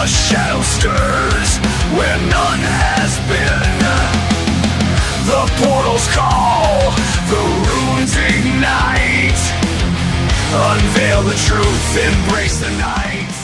A shadow stirs where none has been. The portals call, the runes ignite. Unveil the truth, embrace the night.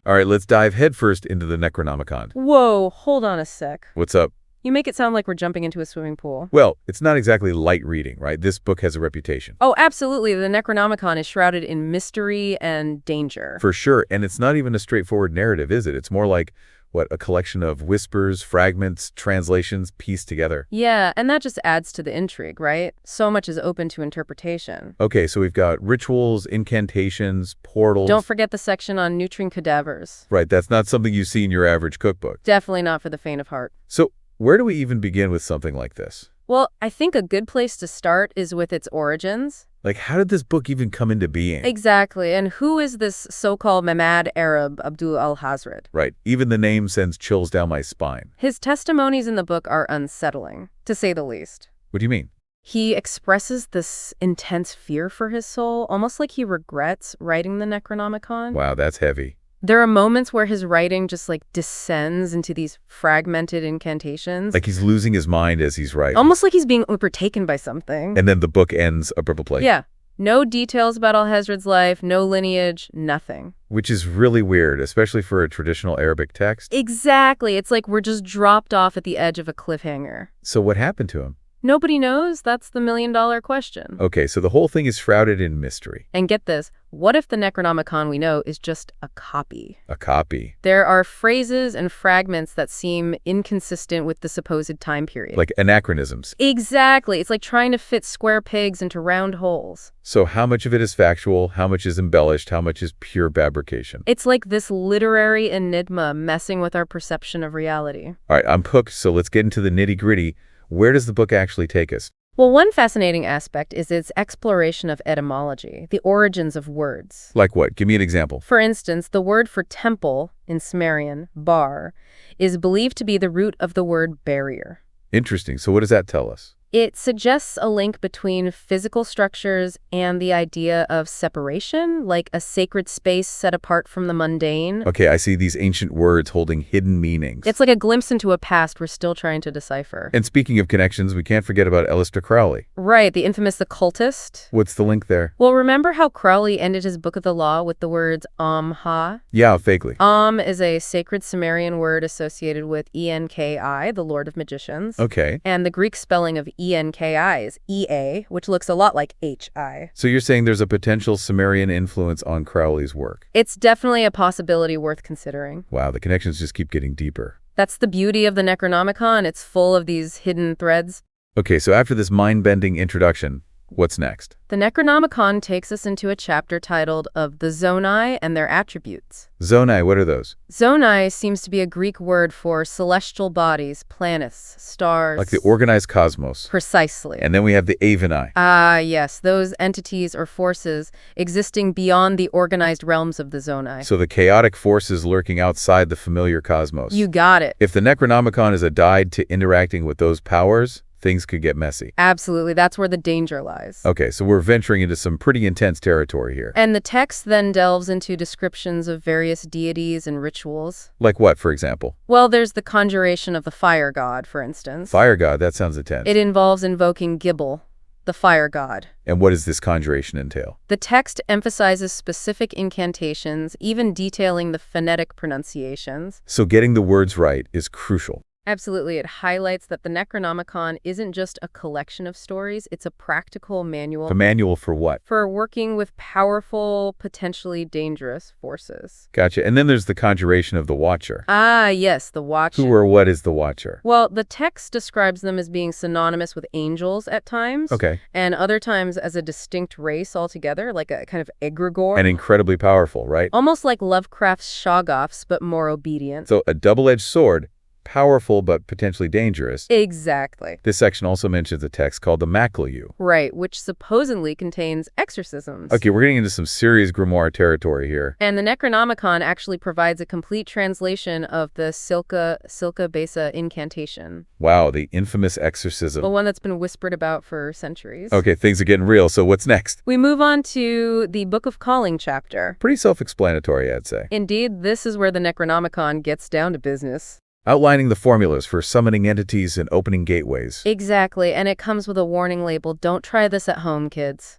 All right, let's dive headfirst into the Necronomicon. Whoa, hold on a sec. What's up? You make it sound like we're jumping into a swimming pool. Well, it's not exactly light reading, right? This book has a reputation. Oh, absolutely. The Necronomicon is shrouded in mystery and danger. For sure, and it's not even a straightforward narrative, is it? It's more like, a collection of whispers, fragments, translations pieced together. Yeah, and that just adds to the intrigue, right? So much is open to interpretation. Okay, so we've got rituals, incantations, portals. Don't forget the section on neutering cadavers. Right, that's not something you see in your average cookbook. Definitely not for the faint of heart. So, where do we even begin with something like this? Well, I think a good place to start is with its origins. Like, how did this book even come into being? Exactly, and who is this so-called Mamad Arab Abdul al-Hazred? Right, even the name sends chills down my spine. His testimonies in the book are unsettling, to say the least. What do you mean? He expresses this intense fear for his soul, almost like he regrets writing the Necronomicon. Wow, that's heavy. There are moments where his writing just descends into these fragmented incantations. Like he's losing his mind as he's writing. Almost like he's being overtaken by something. And then the book ends abruptly. Yeah. No details about al-Hazred's life, no lineage, nothing. Which is really weird, especially for a traditional Arabic text. Exactly. It's like we're just dropped off at the edge of a cliffhanger. So what happened to him? Nobody knows. That's the million-dollar question. Okay, so the whole thing is shrouded in mystery. And get this, what if the Necronomicon we know is just a copy? A copy. There are phrases and fragments that seem inconsistent with the supposed time period. Like anachronisms. Exactly. It's like trying to fit square pegs into round holes. So how much of it is factual, how much is embellished, how much is pure fabrication? It's like this literary enigma messing with our perception of reality. All right, I'm hooked, so let's get into the nitty-gritty. Where does the book actually take us? Well, one fascinating aspect is its exploration of etymology, the origins of words. Like what? Give me an example. For instance, the word for temple in Sumerian, bar, is believed to be the root of the word barrier. Interesting. So what does that tell us? It suggests a link between physical structures and the idea of separation, like a sacred space set apart from the mundane. Okay, I see these ancient words holding hidden meanings. It's like a glimpse into a past we're still trying to decipher. And speaking of connections, we can't forget about Aleister Crowley. Right, the infamous occultist. What's the link there? Well, remember how Crowley ended his Book of the Law with the words ha? Yeah, vaguely. Is a sacred Sumerian word associated with Enki, the Lord of Magicians. Okay. And the Greek spelling of Enki is Ea, which looks a lot like Hi. So you're saying there's a potential Sumerian influence on Crowley's work? It's definitely a possibility worth considering. Wow, the connections just keep getting deeper. That's the beauty of the Necronomicon. It's full of these hidden threads. Okay, so after this mind-bending introduction, what's next? The Necronomicon takes us into a chapter titled Of the Zonai and Their Attributes. Zonai, what are those? Zonai seems to be a Greek word for celestial bodies, planets, stars. Like the organized cosmos. Precisely. And then we have the Aveni. Ah, yes, those entities or forces existing beyond the organized realms of the Zonai. So the chaotic forces lurking outside the familiar cosmos. You got it. If the Necronomicon is a guide to interacting with those powers, things could get messy. Absolutely. That's where the danger lies. Okay, so we're venturing into some pretty intense territory here. And the text then delves into descriptions of various deities and rituals. Like what, for example? Well, there's the conjuration of the fire god, for instance. Fire god, that sounds intense. It involves invoking Gibel, the fire god. And what does this conjuration entail? The text emphasizes specific incantations, even detailing the phonetic pronunciations. So getting the words right is crucial. Absolutely. It highlights that the Necronomicon isn't just a collection of stories, it's a practical manual. A manual for what? For working with powerful, potentially dangerous forces. Gotcha. And then there's the conjuration of the Watcher. Ah, yes, the Watcher. Who or what is the Watcher? Well, the text describes them as being synonymous with angels at times. Okay. And other times as a distinct race altogether, like a kind of egregore. And incredibly powerful, right? Almost like Lovecraft's Shoggoths, but more obedient. So a double-edged sword, powerful but potentially dangerous. Exactly. This section also mentions a text called the Macliu. Right, which supposedly contains exorcisms. Okay, we're getting into some serious grimoire territory here. And the Necronomicon actually provides a complete translation of the Silka Besa incantation. Wow, the infamous exorcism. The one that's been whispered about for centuries. Okay, things are getting real, so what's next? We move on to the Book of Calling chapter. Pretty self-explanatory, I'd say. Indeed, this is where the Necronomicon gets down to business. Outlining the formulas for summoning entities and opening gateways. Exactly, and it comes with a warning label, don't try this at home, kids.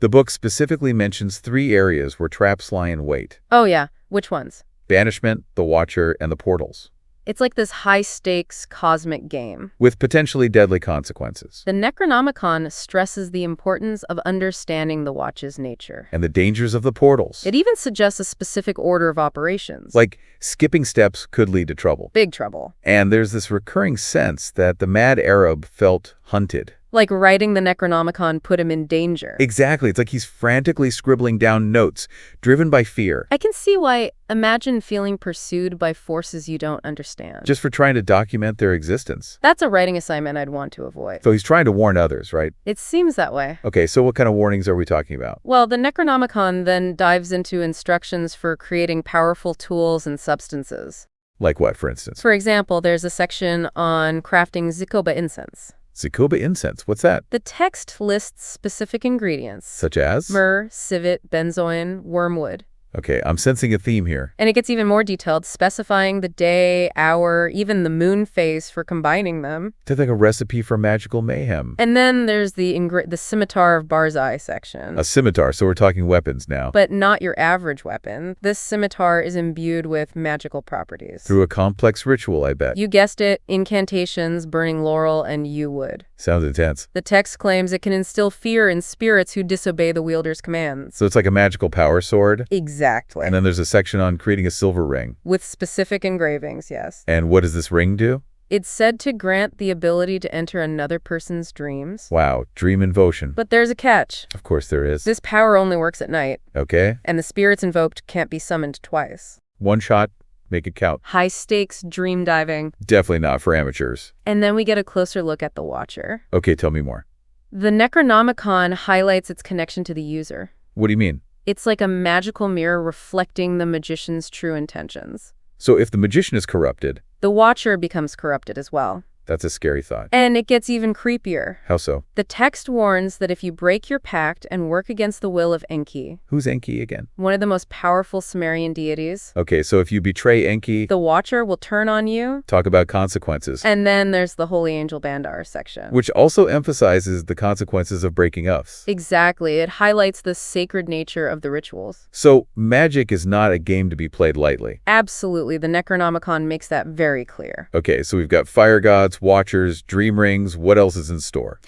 The book specifically mentions 3 areas where traps lie in wait. Oh yeah, which ones? Banishment, the Watcher, and the portals. It's like this high-stakes cosmic game. With potentially deadly consequences. The Necronomicon stresses the importance of understanding the Watch's nature. And the dangers of the portals. It even suggests a specific order of operations. Like, skipping steps could lead to trouble. Big trouble. And there's this recurring sense that the mad Arab felt hunted. Like writing the Necronomicon put him in danger. Exactly. It's like he's frantically scribbling down notes, driven by fear. I can see why. Imagine feeling pursued by forces you don't understand. Just for trying to document their existence. That's a writing assignment I'd want to avoid. So he's trying to warn others, right? It seems that way. Okay, so what kind of warnings are we talking about? Well, the Necronomicon then dives into instructions for creating powerful tools and substances. Like what, for instance? For example, there's a section on crafting Zikoba incense. Zikoba incense, what's that? The text lists specific ingredients. Such as? Myrrh, civet, benzoin, wormwood. Okay, I'm sensing a theme here. And it gets even more detailed, specifying the day, hour, even the moon phase for combining them. It's like a recipe for magical mayhem. And then there's the scimitar of Barzai section. A scimitar, so we're talking weapons now. But not your average weapon. This scimitar is imbued with magical properties. Through a complex ritual, I bet. You guessed it, incantations, burning laurel, and yew wood. Sounds intense. The text claims it can instill fear in spirits who disobey the wielder's commands. So it's like a magical power sword? Exactly. And then there's a section on creating a silver ring. With specific engravings, yes. And what does this ring do? It's said to grant the ability to enter another person's dreams. Wow, dream invocation. But there's a catch. Of course there is. This power only works at night. Okay. And the spirits invoked can't be summoned twice. One shot, make it count. High-stakes dream diving. Definitely not for amateurs. And then we get a closer look at the Watcher. Okay, tell me more. The Necronomicon highlights its connection to the user. What do you mean? It's like a magical mirror reflecting the magician's true intentions. So if the magician is corrupted... The Watcher becomes corrupted as well. That's a scary thought. And it gets even creepier. How so? The text warns that if you break your pact and work against the will of Enki... Who's Enki again? One of the most powerful Sumerian deities. Okay, so if you betray Enki... The Watcher will turn on you. Talk about consequences. And then there's the Holy Angel Bandar section. Which also emphasizes the consequences of breaking oaths. Exactly. It highlights the sacred nature of the rituals. So, magic is not a game to be played lightly. Absolutely. The Necronomicon makes that very clear. Okay, so we've got fire gods, watchers, dream rings. What else is in store?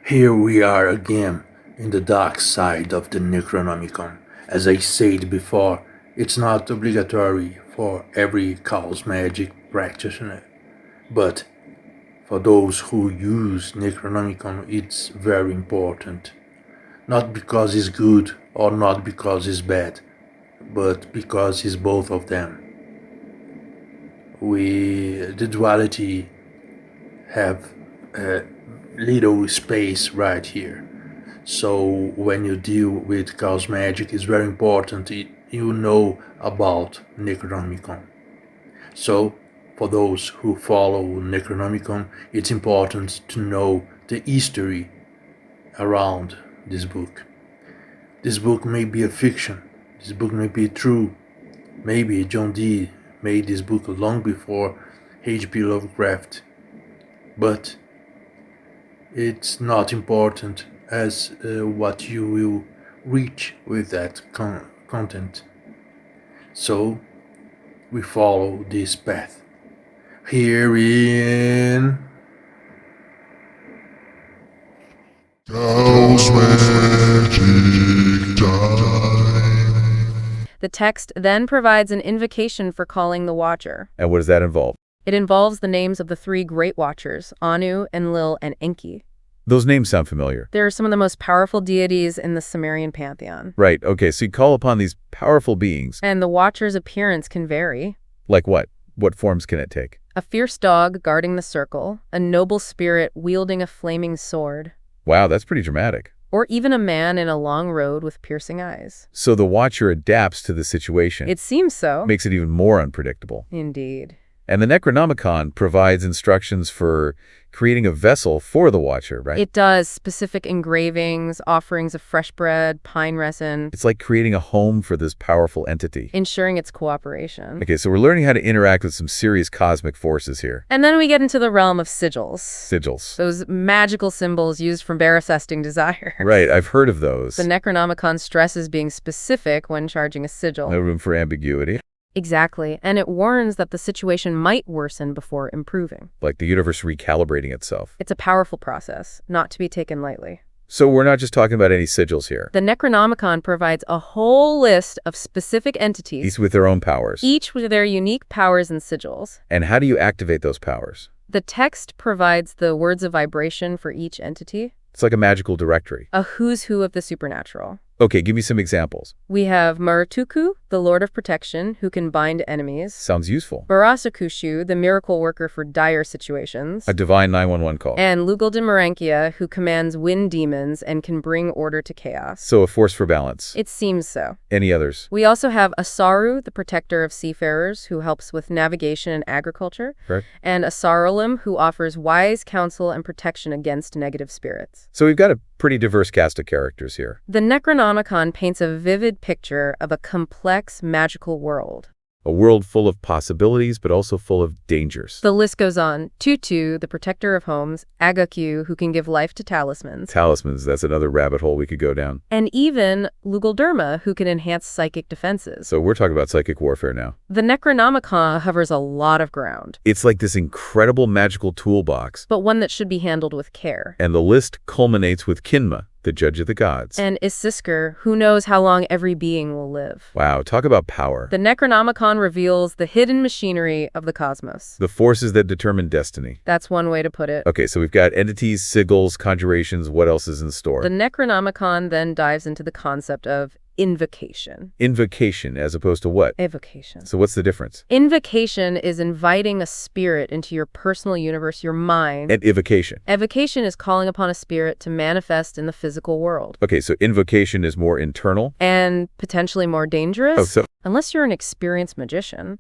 Here we are again in the dark side of the Necronomicon. As I said before, it's not obligatory for every Chaos Magic practitioner, but for those who use Necronomicon it's very important. Not because it's good or not because it's bad, but because it's both of them. The duality have a little space right here. So when you deal with Chaos Magic, it's very important you know about Necronomicon. So for those who follow Necronomicon, it's important to know the history around this book. This book may be a fiction. This book may be true. Maybe John Dee made this book long before H.P. Lovecraft. But it's not important as what you will reach with that content. So we follow this path. Here in Chaos Magic time. The text then provides an invocation for calling the Watcher. And what does that involve? It involves the names of the 3 great Watchers, Anu, Enlil, and Enki. Those names sound familiar. They are some of the most powerful deities in the Sumerian pantheon. Right, okay, so you call upon these powerful beings. And the Watcher's appearance can vary. Like what? What forms can it take? A fierce dog guarding the circle, a noble spirit wielding a flaming sword, Wow, that's pretty dramatic. or even a man in a long robe with piercing eyes. So the Watcher adapts to the situation. It seems so. Makes it even more unpredictable. Indeed. And the Necronomicon provides instructions for creating a vessel for the Watcher, right? It does. Specific engravings, offerings of fresh bread, pine resin, It's like creating a home for this powerful entity. ensuring its cooperation. Okay, so we're learning how to interact with some serious cosmic forces here. And then we get into the realm of sigils. Sigils. Those magical symbols used for manifesting desire. Right, I've heard of those. The Necronomicon stresses being specific when charging a sigil. No room for ambiguity. Exactly, and it warns that the situation might worsen before improving. Like the universe recalibrating itself. It's a powerful process, not to be taken lightly. So we're not just talking about any sigils here. The Necronomicon provides a whole list of specific entities, Each with their own powers. each with their unique powers and sigils. And how do you activate those powers? The text provides the words of vibration for each entity, It's like a magical directory. a who's who of the supernatural. Okay, give me some examples. We have Marutuku, the Lord of Protection, who can bind enemies. Sounds useful. Barasakushu, the miracle worker for dire situations. A divine 911 call. And Lugal de Marankia, who commands wind demons and can bring order to chaos. So a force for balance. It seems so. Any others? We also have Asaru, the protector of seafarers, who helps with navigation and agriculture. Correct. And Asaralim, who offers wise counsel and protection against negative spirits. So we've got a pretty diverse cast of characters here. The Necronomicon paints a vivid picture of a complex magical world. A world full of possibilities, but also full of dangers. The list goes on. Tutu, the protector of homes, Agakyu, who can give life to talismans, Talismans, that's another rabbit hole we could go down. and even Lugalderma, who can enhance psychic defenses. So we're talking about psychic warfare now. The Necronomicon covers a lot of ground, It's like this incredible magical toolbox. but one that should be handled with care. And the list culminates with Kinma, the judge of the gods. And Isisker, who knows how long every being will live. Wow, talk about power. The Necronomicon reveals the hidden machinery of the cosmos. The forces that determine destiny. That's one way to put it. Okay, so we've got entities, sigils, conjurations. What else is in store? The Necronomicon then dives into the concept of invocation. Invocation as opposed to what? Evocation. So what's the difference? Invocation is inviting a spirit into your personal universe, your mind. And evocation. Evocation is calling upon a spirit to manifest in the physical world. Okay, so invocation is more internal. And potentially more dangerous. Oh, so Unless you're an experienced magician,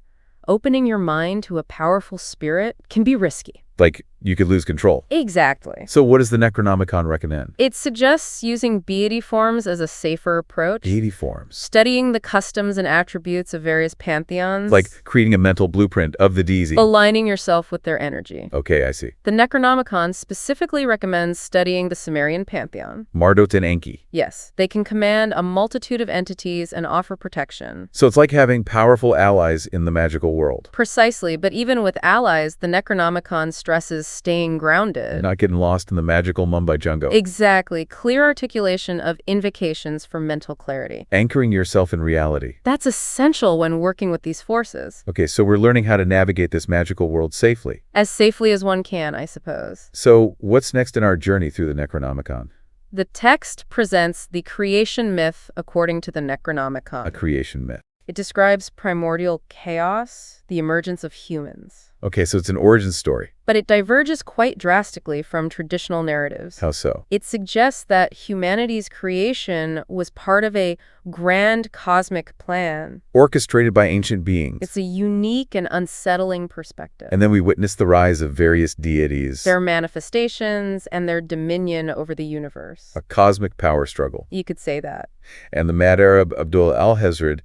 opening your mind to a powerful spirit can be risky. like you could lose control. Exactly. So what does the Necronomicon recommend? It suggests using deity forms as a safer approach. Deity forms. Studying the customs and attributes of various pantheons. Like creating a mental blueprint of the deity. aligning yourself with their energy. Okay, I see. The Necronomicon specifically recommends studying the Sumerian pantheon. Mardot and Enki. Yes, they can command a multitude of entities and offer protection. So it's like having powerful allies in the magical world. Precisely, but even with allies, the Necronomicon stresses staying grounded. Not getting lost in the magical mumbo-jumbo. Exactly. Clear articulation of invocations for mental clarity. Anchoring yourself in reality. That's essential when working with these forces. Okay, so we're learning how to navigate this magical world safely. As safely as one can, I suppose. So what's next in our journey through the Necronomicon? The text presents the creation myth according to the Necronomicon. A creation myth. It describes primordial chaos, the emergence of humans. Okay, so it's an origin story. But it diverges quite drastically from traditional narratives. How so? It suggests that humanity's creation was part of a grand cosmic plan. Orchestrated by ancient beings. It's a unique and unsettling perspective. And then we witness the rise of various deities. Their manifestations and their dominion over the universe. A cosmic power struggle. You could say that. And the mad Arab Abdul al-Hazred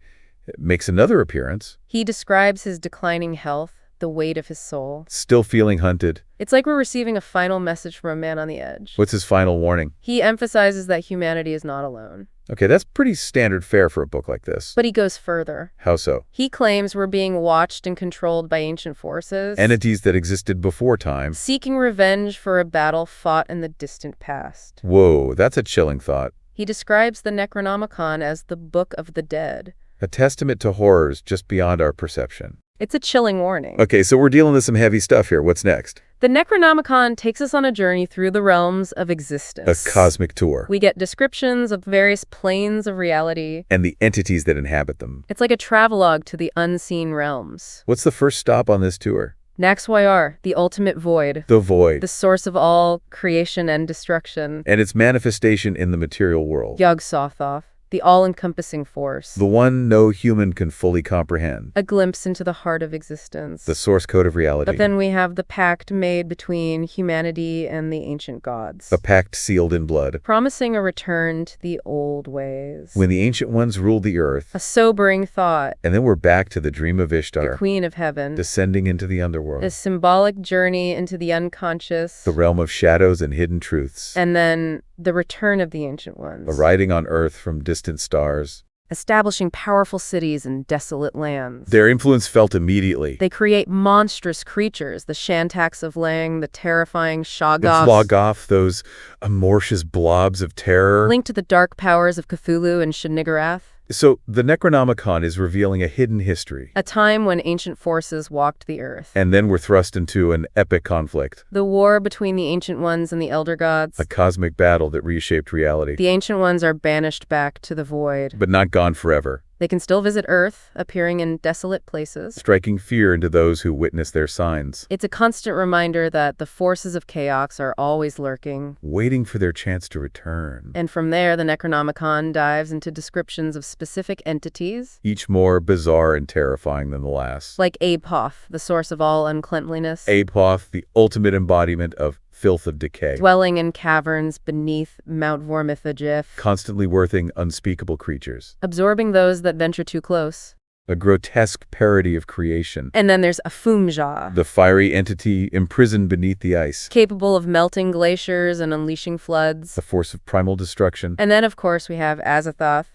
makes another appearance. He describes his declining health, the weight of his soul. Still feeling hunted. It's like we're receiving a final message from a man on the edge. What's his final warning? He emphasizes that humanity is not alone. Okay, that's pretty standard fare for a book like this. But he goes further. How so? He claims we're being watched and controlled by ancient forces. Entities that existed before time. Seeking revenge for a battle fought in the distant past. Whoa, that's a chilling thought. He describes the Necronomicon as the Book of the Dead. A testament to horrors just beyond our perception. It's a chilling warning. Okay, so we're dealing with some heavy stuff here. What's next? The Necronomicon takes us on a journey through the realms of A existence. cosmic tour. We get descriptions of various planes of reality. And the entities that inhabit them. It's like a travelogue to the unseen realms. What's the first stop on this tour? Naxyr, the ultimate void. The void. The source of all creation and destruction. And its manifestation in the material world. Yog-Sothoth, the all-encompassing force. The one no human can fully comprehend. A glimpse into the heart of existence. The source code of reality. But then we have the pact made between humanity and the ancient gods. A pact sealed in blood. Promising a return to the old ways. When the ancient ones ruled the earth. A sobering thought. And then we're back to the dream of Ishtar. The queen of heaven. Descending into the underworld. A symbolic journey into the unconscious. The realm of shadows and hidden truths. And then the return of the ancient ones. A riding on earth from distant stars. Establishing powerful cities in desolate lands. Their influence felt immediately. They create monstrous creatures, the Shantax of Lang, the terrifying Shoggoths. The Shoggoth, those amorphous blobs of terror. Linked to the dark powers of Cthulhu and Shub-Niggurath. So, the Necronomicon is revealing a hidden history. A time when ancient forces walked the earth. And then we're thrust into an epic conflict. The war between the Ancient Ones and the Elder Gods. A cosmic battle that reshaped reality. The Ancient Ones are banished back to the void. But not gone forever. They can still visit Earth, appearing in desolate places. Striking fear into those who witness their signs. It's a constant reminder that the forces of chaos are always lurking. Waiting for their chance to return. And from there, the Necronomicon dives into descriptions of specific entities. Each more bizarre and terrifying than the last. Like Apoth, the source of all uncleanliness. Apoth, the ultimate embodiment of filth of decay. Dwelling in caverns beneath Mount Vormithogif. Constantly worthing unspeakable creatures. Absorbing those that venture too close. A grotesque parody of creation. And then there's Afumja. The fiery entity imprisoned beneath the ice. Capable of melting glaciers and unleashing floods. The force of primal destruction. And then, of course, we have Azathoth.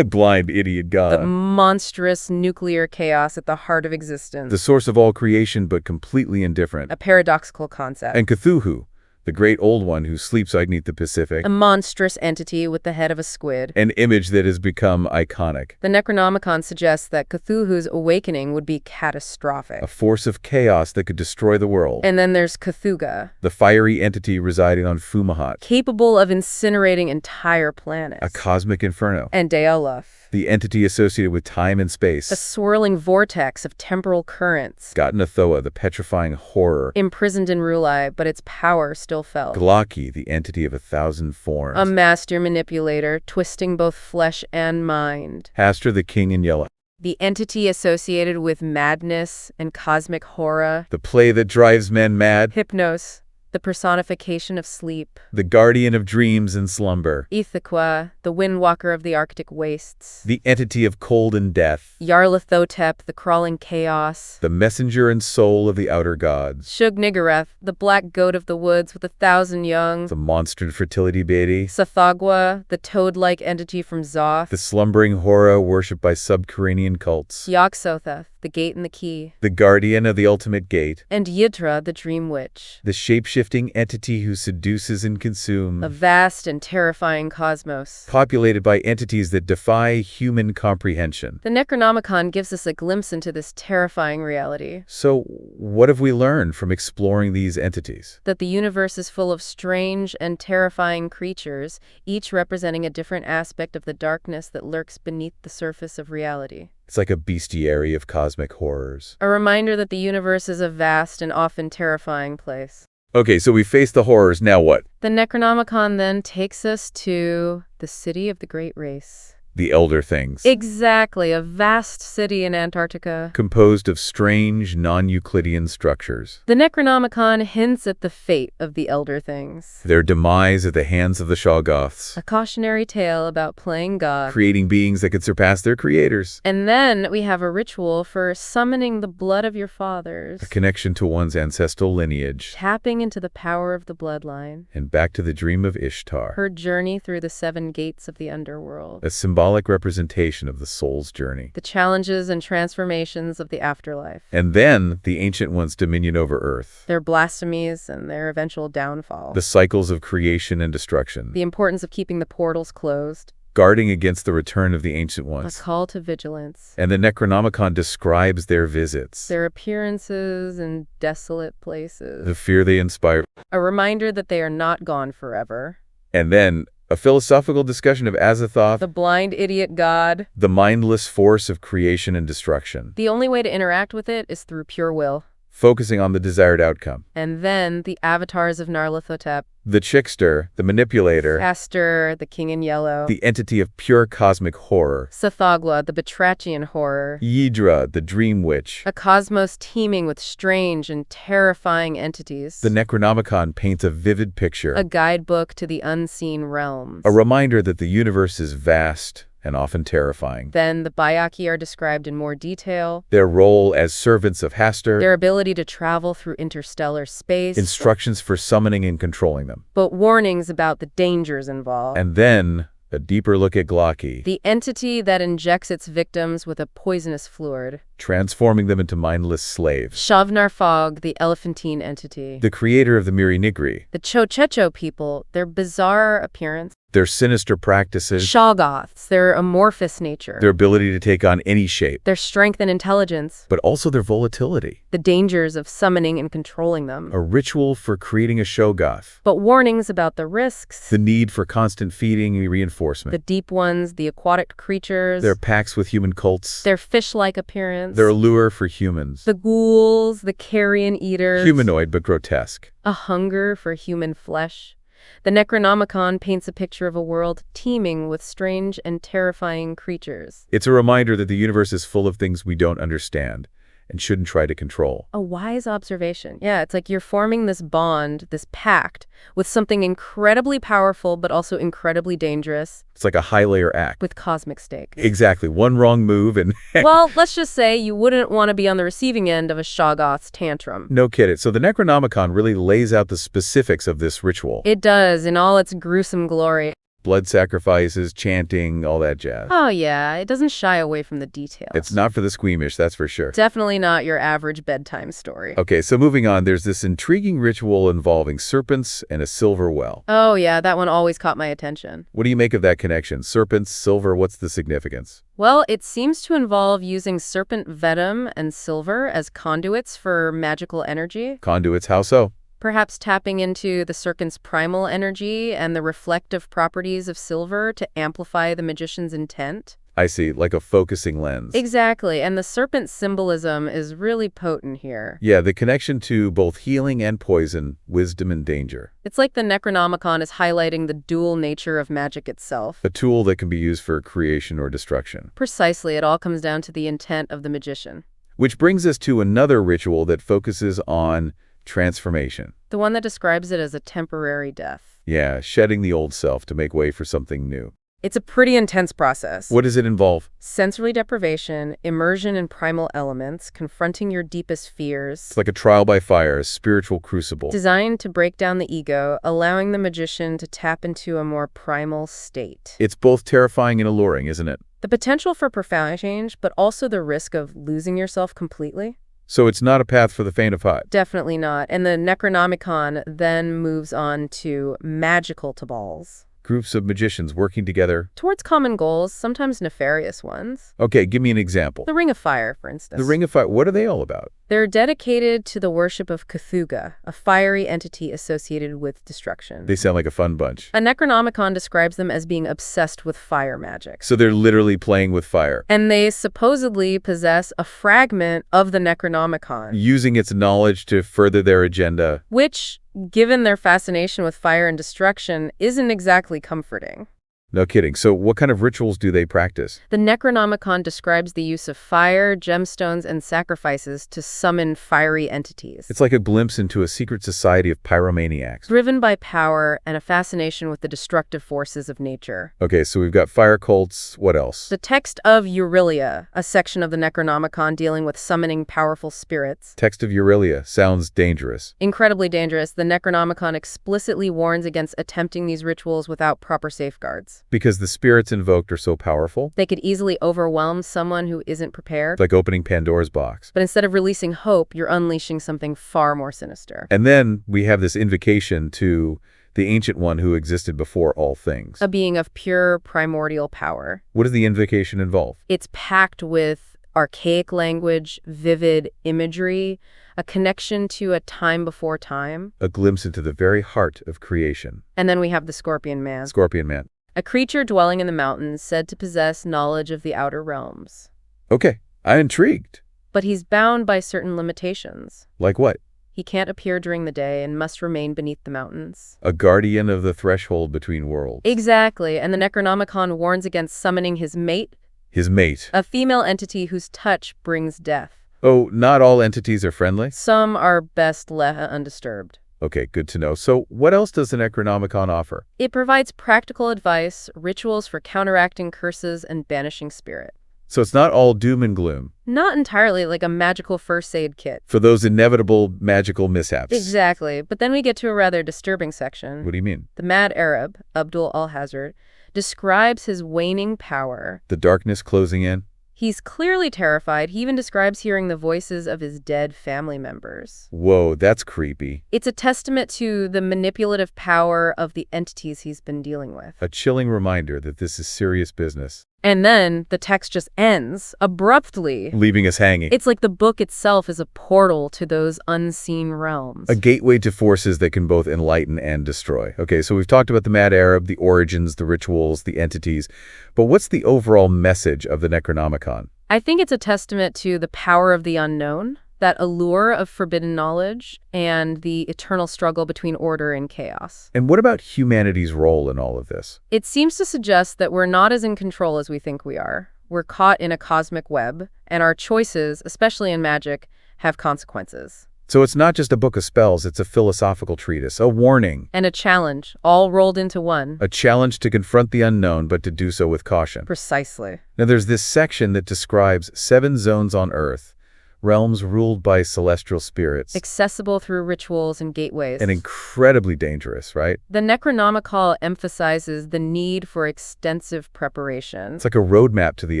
Blind idiot god. The monstrous nuclear chaos at the heart of existence. The source of all creation but completely indifferent. A paradoxical concept. And Cthulhu, the great old one who sleeps beneath the Pacific. A monstrous entity with the head of a squid. An image that has become iconic. The Necronomicon suggests that Cthulhu's awakening would be catastrophic. A force of chaos that could destroy the world. And then there's Cthulhu. The fiery entity residing on Fumahat. Capable of incinerating entire planets. A cosmic inferno. And Deoluf. The entity associated with time and space. A swirling vortex of temporal currents. Gatanathoa, the petrifying horror. Imprisoned in Rulai, but its power still felt. Glaki, the entity of 1,000 forms. A master manipulator, twisting both flesh and mind. Hastur, the king in yellow. The entity associated with madness and cosmic horror. The play that drives men mad. Hypnos, the personification of sleep. The guardian of dreams and slumber. Ithaqa, the windwalker of the Arctic wastes. The entity of cold and death. Yarlathotep, the crawling chaos. The messenger and soul of the outer gods. Shub-Niggurath, the black goat of the woods with 1,000 young. The monster fertility deity. Sathagwa, the toad-like entity from Zoth. The slumbering horror worshipped by subterranean cults. Yog-Sothoth, the gate and the key. The guardian of the ultimate gate. And Yidra, the dream witch. The shape-shifting entity who seduces and consumes. A vast and terrifying cosmos. Populated by entities that defy human comprehension. The Necronomicon gives us a glimpse into this terrifying reality. So, what have we learned from exploring these entities? That the universe is full of strange and terrifying creatures, each representing a different aspect of the darkness that lurks beneath the surface of reality. It's like a bestiary of cosmic horrors. A reminder that the universe is a vast and often terrifying place. Okay, so we faced the horrors, now what? The Necronomicon then takes us to the city of the Great Race. The Elder Things. Exactly, a vast city in Antarctica. Composed of strange, non-Euclidean structures. The Necronomicon hints at the fate of the Elder Things. Their demise at the hands of the Shoggoths. A cautionary tale about playing God. Creating beings that could surpass their creators. And then we have a ritual for summoning the blood of your fathers. A connection to one's ancestral lineage. Tapping into the power of the bloodline. And back to the dream of Ishtar. Her journey through the 7 gates of the underworld. A symbolic representation of the soul's journey. The challenges and transformations of the afterlife. And then the Ancient One's dominion over Earth. Their blasphemies and their eventual downfall. The cycles of creation and destruction. The importance of keeping the portals closed. guarding against the return of the Ancient A Ones. call to vigilance. And the Necronomicon describes their visits, Their appearances in desolate places. the fear they inspire, A reminder that they are not gone forever. and then a philosophical discussion of Azathoth, The blind idiot god. the mindless force of creation and destruction, The only way to interact with it is through pure will. focusing on the desired outcome. And then the avatars of Nyarlathotep. The trickster, the manipulator, Aster, the king in yellow. the entity of pure cosmic horror, Sathagwa, the Batrachian horror. Yidra, the dream witch. A cosmos teeming with strange and terrifying entities. The Necronomicon paints a vivid picture, A guidebook to the unseen realms. a reminder that the universe is vast and often terrifying. Then the Bayaki are described in more detail. Their role as servants of Hastur, Their ability to travel through interstellar space. instructions for summoning and controlling them. But warnings about the dangers involved. And then a deeper look at Glocky, The entity that injects its victims with a poisonous fluid. transforming them into mindless slaves. Shavnar Fog, the elephantine entity. The creator of the Miri Nigri, The Chochecho people, their bizarre appearance. their sinister practices, Shoggoths, their amorphous nature. their ability to take on any shape, Their strength and intelligence. but also their volatility. The dangers of summoning and controlling them. A ritual for creating a Shoggoth. But warnings about the risks. The need for constant feeding and reinforcement. The deep ones, the aquatic creatures. Their pacts with human cults. Their fish-like appearance. Their allure for humans. The ghouls, the carrion eaters. Humanoid but grotesque. A hunger for human flesh. The Necronomicon paints a picture of a world teeming with strange and terrifying creatures. It's a reminder that the universe is full of things we don't understand and shouldn't try to control. A wise observation. Yeah, it's like you're forming this bond, this pact, with something incredibly powerful but also incredibly dangerous, It's like a high-layer act. with cosmic stakes. Exactly. One wrong move and Well, let's just say you wouldn't want to be on the receiving end of a Shoggoth's tantrum. no kidding. So the Necronomicon really lays out the specifics of this ritual. It does, in all its gruesome glory. Blood sacrifices, chanting, all that jazz. Oh yeah, it doesn't shy away from the details. It's not for the squeamish, that's for sure. Definitely not your average bedtime story. Okay, so moving on, there's this intriguing ritual involving serpents and a silver well. Oh yeah, that one always caught my attention. What do you make of that connection? Serpents, silver, what's the significance? Well, it seems to involve using serpent venom and silver as conduits for magical energy. Conduits, how so? Perhaps tapping into the serpent's primal energy and the reflective properties of silver to amplify the magician's intent. I see, like a focusing lens. Exactly, and the serpent symbolism is really potent here. Yeah, the connection to both healing and poison, wisdom and danger. It's like the Necronomicon is highlighting the dual nature of magic itself. A tool that can be used for creation or destruction. Precisely, it all comes down to the intent of the magician. Which brings us to another ritual that focuses on transformation. The one that describes it as a temporary death. Yeah, shedding the old self to make way for something new. It's a pretty intense process. What does it involve? Sensory deprivation, immersion in primal elements, confronting your deepest fears. It's like a trial by fire, a spiritual crucible. Designed to break down the ego, allowing the magician to tap into a more primal state. It's both terrifying and alluring, isn't it? The potential for profound change, but also the risk of losing yourself completely? So it's not a path for the faint of heart. Definitely not. And the Necronomicon then moves on to magical tabals. Groups of magicians working together. Towards common goals, sometimes nefarious ones. Okay, give me an example. The Ring of Fire, for instance. The Ring of Fire, what are they all about? They're dedicated to the worship of Cthulhu, a fiery entity associated with destruction. They sound like a fun bunch. A Necronomicon describes them as being obsessed with fire magic. So they're literally playing with fire. And they supposedly possess a fragment of the Necronomicon, Using its knowledge to further their agenda. which, given their fascination with fire and destruction, isn't exactly comforting. No kidding. So what kind of rituals do they practice? The Necronomicon describes the use of fire, gemstones, and sacrifices to summon fiery entities. It's like a glimpse into a secret society of pyromaniacs. Driven by power and a fascination with the destructive forces of nature. Okay, so we've got fire cults. What else? The text of Eurylia, a section of the Necronomicon dealing with summoning powerful spirits. Text of Eurylia sounds dangerous. Incredibly dangerous, the Necronomicon explicitly warns against attempting these rituals without proper safeguards. Because the spirits invoked are so powerful. They could easily overwhelm someone who isn't prepared. It's like opening Pandora's box. But instead of releasing hope, you're unleashing something far more sinister. And then we have this invocation to the Ancient One who existed before all things. A being of pure primordial power. What does the invocation involve? It's packed with archaic language, vivid imagery, a connection to a time before time. A glimpse into the very heart of creation. And then we have the Scorpion Man. Scorpion Man. A creature dwelling in the mountains said to possess knowledge of the outer realms. Okay, I'm intrigued. But he's bound by certain limitations. Like what? He can't appear during the day and must remain beneath the mountains. A guardian of the threshold between worlds. Exactly, and the Necronomicon warns against summoning his mate, His mate. a female entity whose touch brings death. Oh, not all entities are friendly? Some are best left undisturbed. Okay, good to know. So what else does the Necronomicon offer? It provides practical advice, rituals for counteracting curses and banishing spirit. So it's not all doom and gloom. Not entirely like a magical first aid kit. For those inevitable magical mishaps. Exactly, but then we get to a rather disturbing section. What do you mean? The mad Arab, Abdul al-Hazard, describes his waning power. The darkness closing in? He's clearly terrified. He even describes hearing the voices of his dead family members. Whoa, that's creepy. It's a testament to the manipulative power of the entities he's been dealing with. A chilling reminder that this is serious business. And then the text just ends abruptly. Leaving us hanging. It's like the book itself is a portal to those unseen realms. A gateway to forces that can both enlighten and destroy. Okay, so we've talked about the Mad Arab, the origins, the rituals, the entities. But what's the overall message of the Necronomicon? I think it's a testament to the power of the unknown, that allure of forbidden knowledge, and the eternal struggle between order and chaos. And what about humanity's role in all of this? It seems to suggest that we're not as in control as we think we are. We're caught in a cosmic web, and our choices, especially in magic, have consequences. So it's not just a book of spells, it's a philosophical treatise, a warning. And a challenge, all rolled into one. A challenge to confront the unknown, but to do so with caution. Precisely. Now there's this section that describes 7 zones on Earth, realms ruled by celestial spirits. Accessible through rituals and gateways. And incredibly dangerous, right? The Necronomicon emphasizes the need for extensive preparation. It's like a roadmap to the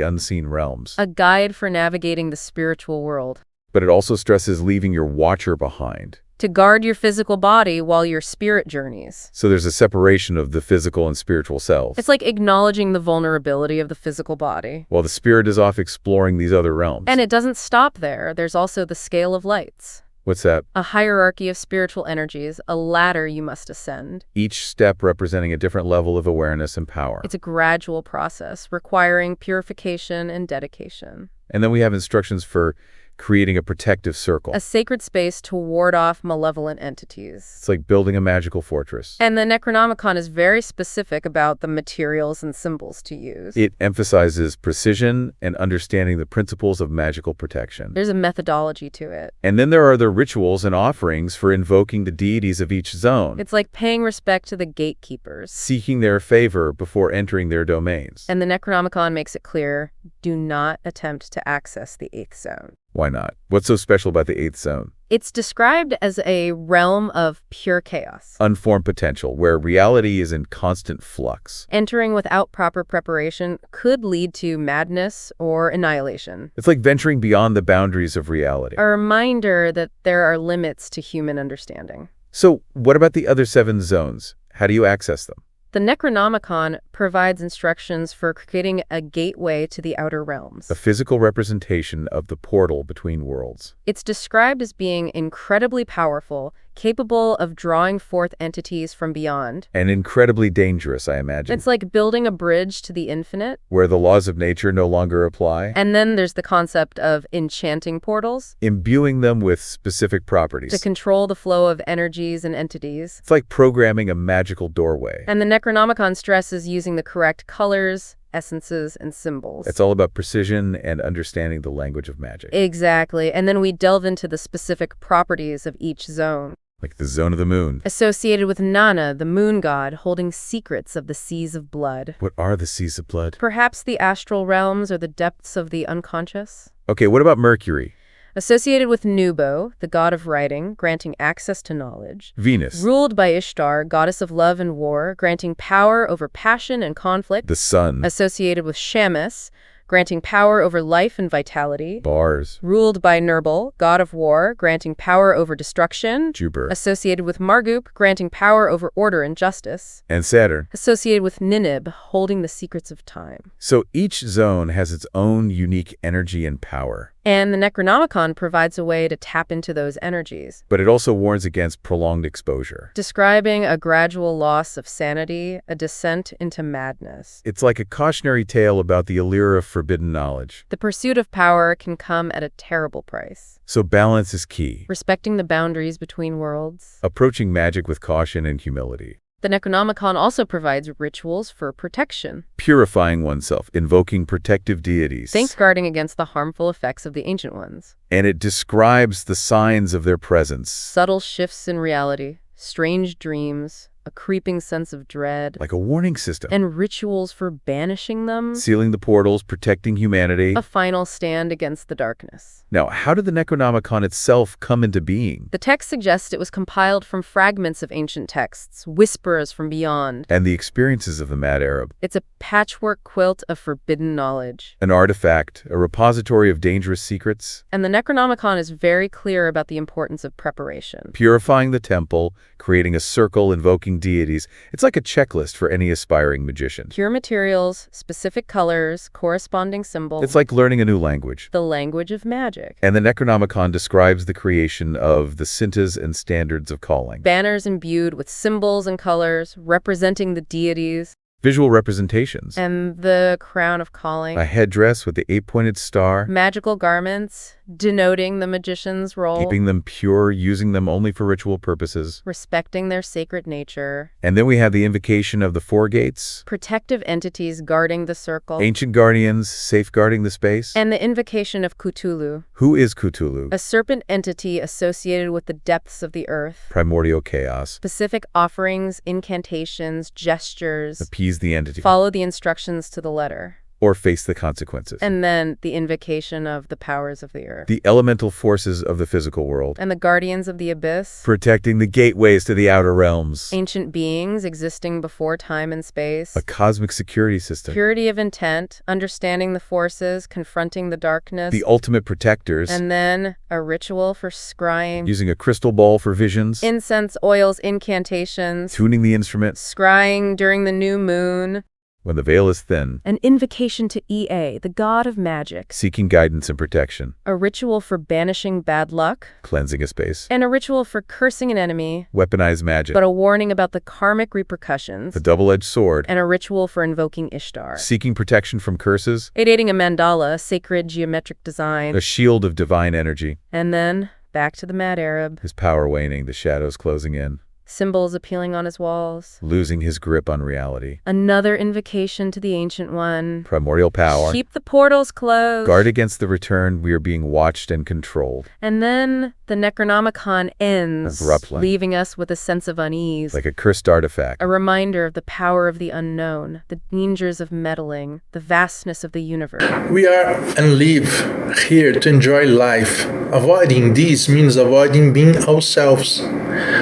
unseen realms. A guide for navigating the spiritual world. But it also stresses leaving your watcher behind. To guard your physical body while your spirit journeys. So there's a separation of the physical and spiritual selves. It's like acknowledging the vulnerability of the physical body. While the spirit is off exploring these other realms. And it doesn't stop there. There's also the scale of lights. What's that? A hierarchy of spiritual energies, a ladder you must ascend. Each step representing a different level of awareness and power. It's a gradual process requiring purification and dedication. And then we have instructions for creating a protective circle. A sacred space to ward off malevolent entities. It's like building a magical fortress. And the Necronomicon is very specific about the materials and symbols to use. It emphasizes precision and understanding the principles of magical protection. There's a methodology to it. And then there are the rituals and offerings for invoking the deities of each zone. It's like paying respect to the gatekeepers. Seeking their favor before entering their domains. And the Necronomicon makes it clear, do not attempt to access the 8th zone. Why not? What's so special about the 8th zone? It's described as a realm of pure chaos. Unformed potential, where reality is in constant flux. Entering without proper preparation could lead to madness or annihilation. It's like venturing beyond the boundaries of reality. A reminder that there are limits to human understanding. So, what about the other 7 zones? How do you access them? The Necronomicon provides instructions for creating a gateway to the outer realms. A physical representation of the portal between worlds. It's described as being incredibly powerful, capable of drawing forth entities from beyond. And incredibly dangerous, I imagine. It's like building a bridge to the infinite. Where the laws of nature no longer apply. And then there's the concept of enchanting portals. Imbuing them with specific properties. To control the flow of energies and entities. It's like programming a magical doorway. And the Necronomicon stresses using the correct colors, essences, and symbols. It's all about precision and understanding the language of magic. Exactly. And then we delve into the specific properties of each zone. Like the zone of the moon. Associated with Nana, the moon god, holding secrets of the seas of blood. What are the seas of blood? Perhaps the astral realms or the depths of the unconscious. Okay, what about Mercury? Associated with Nubo, the god of writing, granting access to knowledge. Venus. Ruled by Ishtar, goddess of love and war, granting power over passion and conflict. The sun. Associated with Shamus, granting power over life and vitality. Bars. Ruled by Nergal, god of war, granting power over destruction. Jupiter. Associated with Margup, granting power over order and justice. And Saturn. Associated with Ninib, holding the secrets of time. So each zone has its own unique energy and power. And the Necronomicon provides a way to tap into those energies. But it also warns against prolonged exposure. Describing a gradual loss of sanity, a descent into madness. It's like a cautionary tale about the allure of forbidden knowledge. The pursuit of power can come at a terrible price. So balance is key. Respecting the boundaries between worlds. Approaching magic with caution and humility. The Necronomicon also provides rituals for protection. Purifying oneself, invoking protective deities. Safeguarding against the harmful effects of the Ancient Ones. And it describes the signs of their presence. Subtle shifts in reality, strange dreams, a creeping sense of dread. Like a warning system. And rituals for banishing them. Sealing the portals, protecting humanity. A final stand against the darkness. Now, how did the Necronomicon itself come into being? The text suggests it was compiled from fragments of ancient texts, whispers from beyond. And the experiences of the Mad Arab. It's a patchwork quilt of forbidden knowledge. An artifact, a repository of dangerous secrets. And the Necronomicon is very clear about the importance of preparation. Purifying the temple, creating a circle, invoking deities. It's like a checklist for any aspiring magician. Pure materials, specific colors, corresponding symbols. It's like learning a new language. The language of magic. And the Necronomicon describes the creation of the cintas and standards of calling. Banners imbued with symbols and colors, representing the deities. Visual representations. And the crown of calling. A headdress with the 8-pointed star. Magical garments, denoting the magician's role. Keeping them pure, using them only for ritual purposes. Respecting their sacred nature. And then we have the invocation of the four gates. Protective entities guarding the circle. Ancient guardians safeguarding the space. And the invocation of Cthulhu. Who is Cthulhu? A serpent entity associated with the depths of the earth. Primordial chaos. Specific offerings, incantations, gestures. Appease the entity. Follow the instructions to the letter. Or face the consequences. And then the invocation of the powers of the earth. The elemental forces of the physical world. And the guardians of the abyss. Protecting the gateways to the outer realms. Ancient beings existing before time and space. A cosmic security system. Purity of intent, understanding the forces, confronting the darkness. The ultimate protectors. And then a ritual for scrying. Using a crystal ball for visions. Incense, oils, incantations. Tuning the instrument. Scrying during the new moon. When the veil is thin. An invocation to Ea, the god of magic. Seeking guidance and protection. A ritual for banishing bad luck. Cleansing a space. And a ritual for cursing an enemy. Weaponized magic. But a warning about the karmic repercussions. A double-edged sword. And a ritual for invoking Ishtar. Seeking protection from curses. Aiding a mandala, sacred geometric design. A shield of divine energy. And then, back to the Mad Arab. His power waning, the shadows closing in. Symbols appealing on his walls. Losing his grip on reality. Another invocation to the Ancient One. Primordial power. Keep the portals closed. Guard against the return. We are being watched and controlled. And then the Necronomicon ends, abruptly, leaving us with a sense of unease. Like a cursed artifact. A reminder of the power of the unknown, the dangers of meddling, the vastness of the universe. We are and live here to enjoy life. Avoiding this means avoiding being ourselves.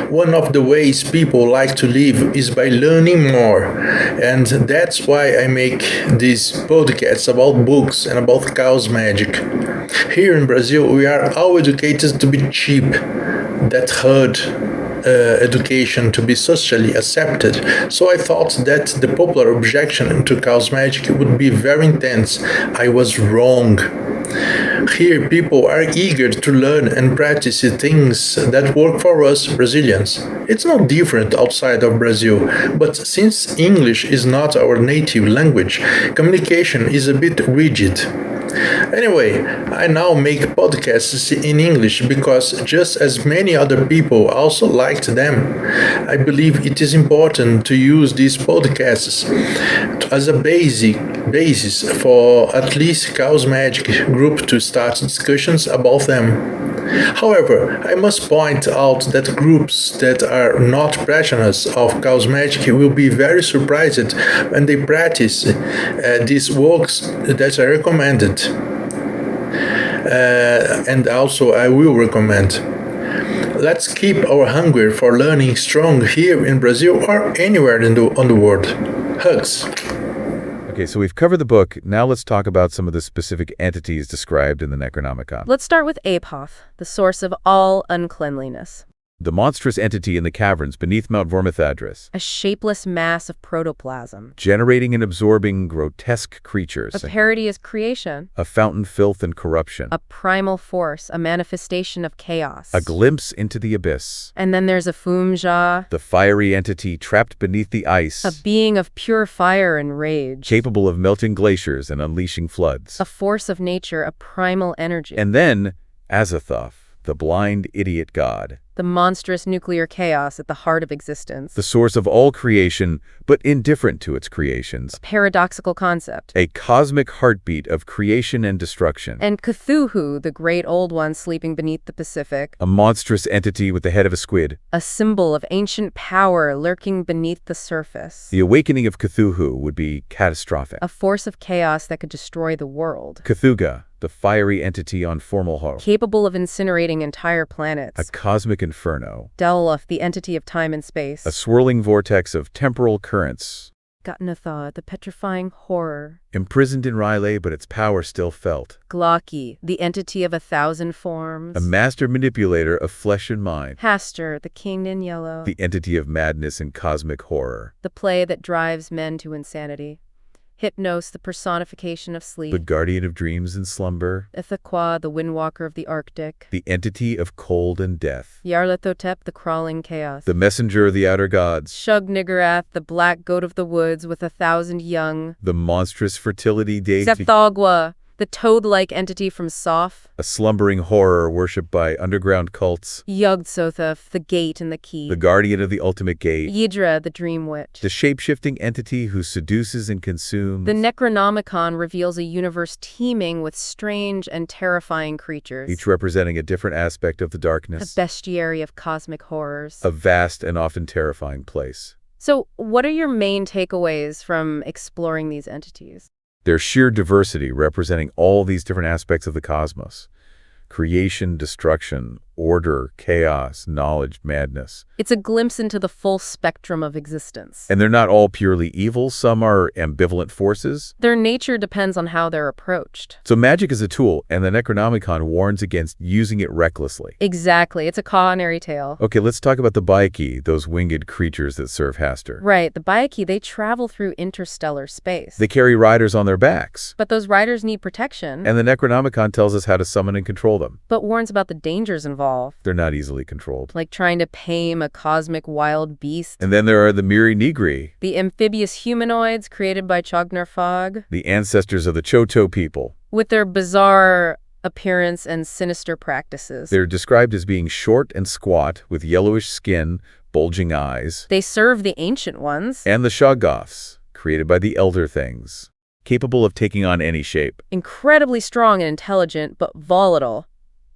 One of the ways people like to live is by learning more, and that's why I make these podcasts about books and about chaos magic. Here in Brazil, we are all educated to be cheap. That hurt education to be socially accepted, so I thought that the popular objection to chaos magic would be very intense. I was wrong. Here, people are eager to learn and practice things that work for us Brazilians. It's not different outside of Brazil, but since English is not our native language, communication is a bit rigid. Anyway, I now make podcasts in English because just as many other people also liked them. I believe it is important to use these podcasts as a basis for at least Chaos Magic group to start discussions about them. However, I must point out that groups that are not practitioners of Chaos Magic will be very surprised when they practice these works that I recommended. And also I will recommend. Let's keep our hunger for learning strong here in Brazil or anywhere on the world. Hugs. Okay, so we've covered the book. Now let's talk about some of the specific entities described in the Necronomicon. Let's start with Apoth, the source of all uncleanliness. The monstrous entity in the caverns beneath Mount Vormithadris, A shapeless mass of protoplasm. generating and absorbing grotesque creatures. A parody is creation. A fountain filth and corruption. A primal force, a manifestation of chaos. A glimpse into the abyss. And then there's a Fumja, The fiery entity trapped beneath the ice. a being of pure fire and rage. Capable of melting glaciers and unleashing floods. A force of nature, a primal energy. And then, Azathoth, the blind idiot god. The monstrous nuclear chaos at the heart of existence. The source of all creation, but indifferent to its creations. Paradoxical concept. A cosmic heartbeat of creation and destruction. And Cthulhu, the great old one sleeping beneath the Pacific. A monstrous entity with the head of a squid. A symbol of ancient power lurking beneath the surface. The awakening of Cthulhu would be catastrophic. A force of chaos that could destroy the world. Cthulhu, the fiery entity on Formalhar. Capable of incinerating entire planets. A cosmic inferno. Delloth, the entity of time and space. A swirling vortex of temporal currents. Gutnatha, the petrifying horror. Imprisoned in R'lyeh, but its power still felt. Glocki, the entity of 1,000 forms. A master manipulator of flesh and mind. Hastur, the king in yellow. The entity of madness and cosmic horror. The play that drives men to insanity. Hypnos, the personification of sleep. The guardian of dreams and slumber. Ithaqua, the windwalker of the Arctic. The entity of cold and death. Yarlathotep, the crawling chaos. The messenger of the outer gods. Shug-Niggurath, the black goat of the woods with 1,000 young. The monstrous fertility deity. Zethogwa, the toad-like entity from Soph. A slumbering horror worshipped by underground cults. Yugg-Sothoth, the gate and the key. The guardian of the ultimate gate. Yidra, the dream witch. The shape-shifting entity who seduces and consumes. The Necronomicon reveals a universe teeming with strange and terrifying creatures. Each representing a different aspect of the A darkness. bestiary of cosmic horrors. A vast and often terrifying place. So, what are your main takeaways from exploring these entities? Their sheer diversity representing all these different aspects of the cosmos. Creation, destruction, order, chaos, knowledge, madness. It's a glimpse into the full spectrum of existence. And they're not all purely evil. Some are ambivalent forces. Their nature depends on how they're approached. So magic is a tool, and the Necronomicon warns against using it recklessly. Exactly. It's a cautionary tale. Okay, let's talk about the Baiki, those winged creatures that serve Hastur. Right. The Baiki, they travel through interstellar space. They carry riders on their backs. But those riders need protection. And the Necronomicon tells us how to summon and control them. But warns about the dangers involved. They're not easily controlled. Like trying to tame a cosmic wild beast. And then there are the Miri Nigri, The amphibious humanoids created by Chognarfog. the ancestors of the Choto people. With their bizarre appearance and sinister practices. They're described as being short and squat, with yellowish skin, bulging eyes. They serve the ancient ones. And the Shoggoths, created by the Elder Things, capable of taking on any shape. Incredibly strong and intelligent, but volatile.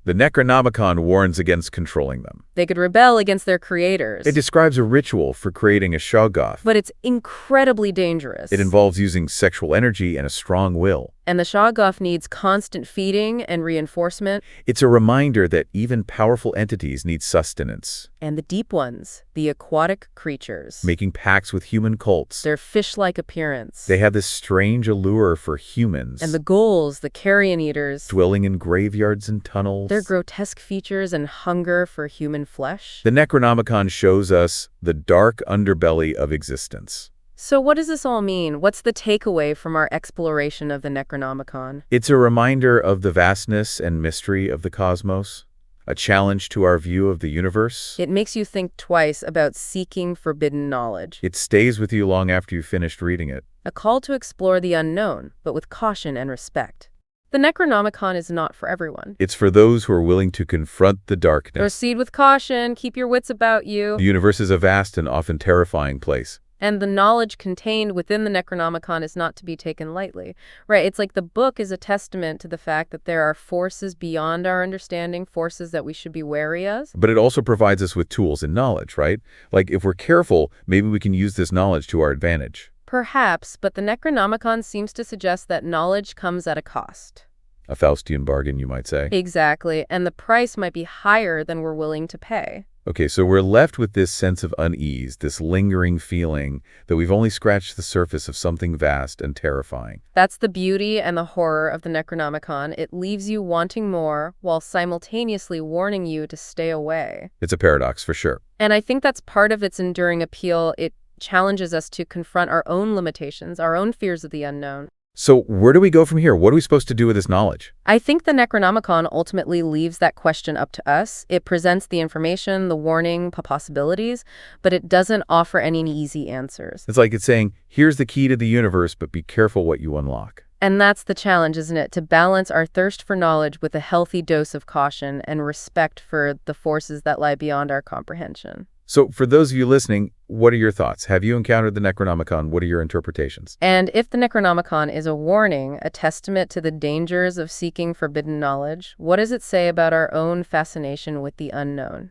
The Necronomicon warns against controlling them. They could rebel against their creators. It describes a ritual for creating a Shoggoth. But it's incredibly dangerous. It involves using sexual energy and a strong will. And the Shoggoth needs constant feeding and reinforcement. It's a reminder that even powerful entities need sustenance. And the deep ones, the aquatic creatures. Making pacts with human cults. Their fish-like appearance. They have this strange allure for humans. And the ghouls, the carrion eaters. Dwelling in graveyards and tunnels. Their grotesque features and hunger for human flesh. The Necronomicon shows us the dark underbelly of existence. So what does this all mean? What's the takeaway from our exploration of the Necronomicon? It's a reminder of the vastness and mystery of the cosmos, a challenge to our view of the universe. It makes you think twice about seeking forbidden knowledge. It stays with you long after you've finished reading it. A call to explore the unknown, but with caution and respect. The Necronomicon is not for everyone. It's for those who are willing to confront the darkness. Proceed with caution, keep your wits about you. The universe is a vast and often terrifying place. And the knowledge contained within the Necronomicon is not to be taken lightly. Right, it's like the book is a testament to the fact that there are forces beyond our understanding, forces that we should be wary of. But it also provides us with tools and knowledge, right? Like if we're careful, maybe we can use this knowledge to our advantage. Perhaps, but the Necronomicon seems to suggest that knowledge comes at a cost. A Faustian bargain, you might say. Exactly, and the price might be higher than we're willing to pay. Okay, so we're left with this sense of unease, this lingering feeling that we've only scratched the surface of something vast and terrifying. That's the beauty and the horror of the Necronomicon. It leaves you wanting more while simultaneously warning you to stay away. It's a paradox, for sure. And I think that's part of its enduring appeal. It challenges us to confront our own limitations, our own fears of the unknown. So where do we go from here? What are we supposed to do with this knowledge? I think the Necronomicon ultimately leaves that question up to us. It presents the information, the warning, possibilities, but it doesn't offer any easy answers. It's like it's saying, here's the key to the universe, but be careful what you unlock. And that's the challenge, isn't it? To balance our thirst for knowledge with a healthy dose of caution and respect for the forces that lie beyond our comprehension. So for those of you listening, what are your thoughts? Have you encountered the Necronomicon? What are your interpretations? And if the Necronomicon is a warning, a testament to the dangers of seeking forbidden knowledge, what does it say about our own fascination with the unknown?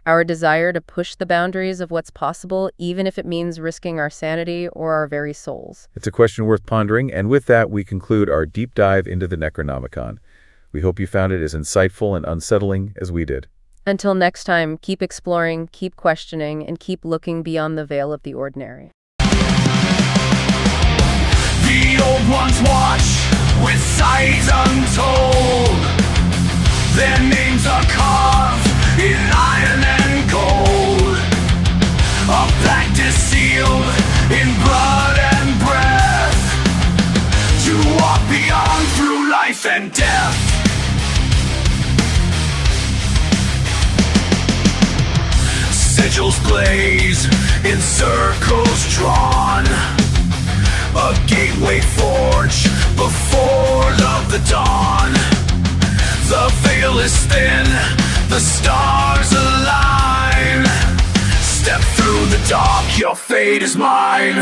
Our desire to push the boundaries of what's possible, even if it means risking our sanity or our very souls? It's a question worth pondering, and with that, we conclude our deep dive into the Necronomicon. We hope you found it as insightful and unsettling as we did. Until next time, keep exploring, keep questioning, and keep looking beyond the veil of the ordinary. The old ones watch with sight untold. Their names are carved in iron and gold. A practice sealed in blood and breath to walk beyond through life and death. Sigils blaze in circles drawn. A gateway forged before of the dawn. The veil is thin, the stars align. Step through the dark, your fate is mine.